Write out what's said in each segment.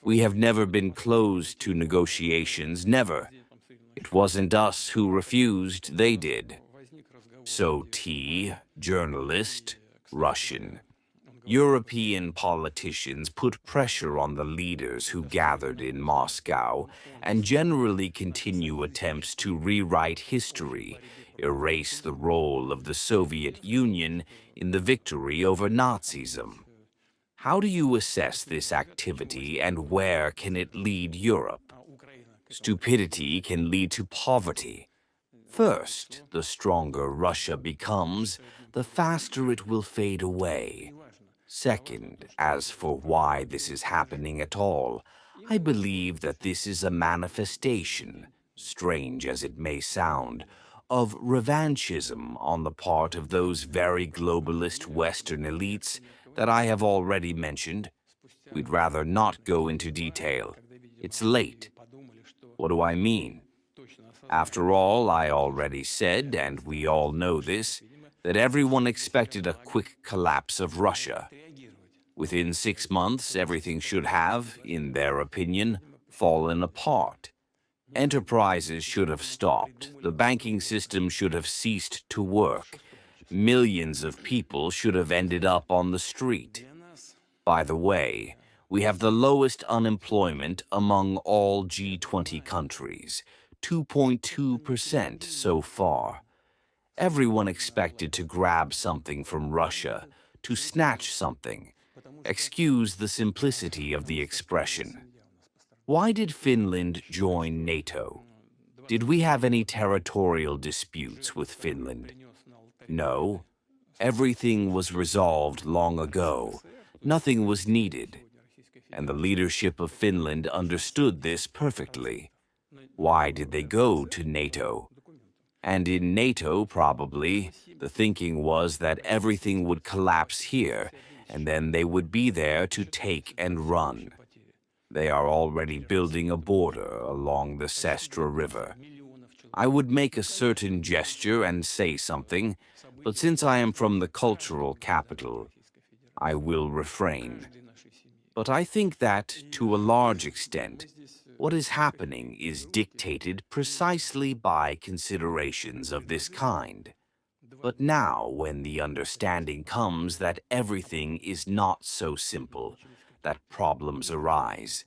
We have never been closed to negotiations, never. It wasn't us who refused, they did. So T, journalist, Russian. European politicians put pressure on the leaders who gathered in Moscow and generally continue attempts to rewrite history, erase the role of the Soviet Union in the victory over Nazism. How do you assess this activity and where can it lead Europe? Stupidity can lead to poverty. First, the stronger Russia becomes, the faster it will fade away. Second, as for why this is happening at all, I believe that this is a manifestation, strange as it may sound, of revanchism on the part of those very globalist Western elites that I have already mentioned. We'd rather not go into detail. It's late. What do I mean? After all, I already said, and we all know this, that everyone expected a quick collapse of Russia. Within 6 months, everything should have, in their opinion, fallen apart. Enterprises should have stopped. The banking system should have ceased to work. Millions of people should have ended up on the street. By the way, we have the lowest unemployment among all G20 countries, 2.2% so far. Everyone expected to grab something from Russia, to snatch something. Excuse the simplicity of the expression. Why did Finland join NATO? Did we have any territorial disputes with Finland? No. Everything was resolved long ago. Nothing was needed. And the leadership of Finland understood this perfectly. Why did they go to NATO? And in NATO, probably, the thinking was that everything would collapse here, and then they would be there to take and run. They are already building a border along the Sestra River. I would make a certain gesture and say something, but since I am from the cultural capital, I will refrain. But I think that, to a large extent, what is happening is dictated precisely by considerations of this kind. But now, when the understanding comes that everything is not so simple, that problems arise,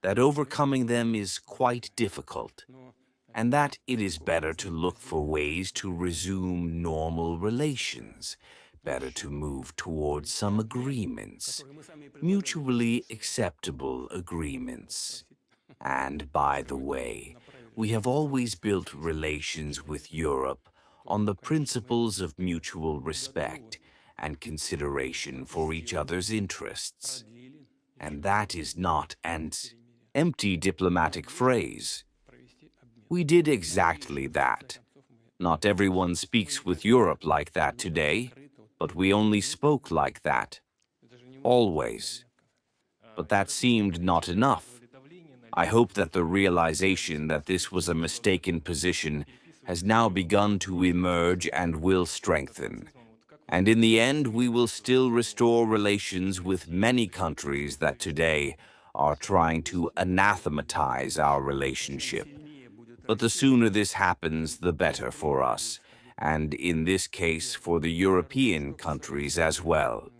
that overcoming them is quite difficult, and that it is better to look for ways to resume normal relations, better to move towards some agreements, mutually acceptable agreements. And, by the way, we have always built relations with Europe on the principles of mutual respect and consideration for each other's interests. And that is not an empty diplomatic phrase. We did exactly that. Not everyone speaks with Europe like that today, but we only spoke like that. Always. But that seemed not enough. I hope that the realization that this was a mistaken position has now begun to emerge and will strengthen. And in the end, we will still restore relations with many countries that today are trying to anathematize our relationship. But the sooner this happens, the better for us, and in this case for the European countries as well.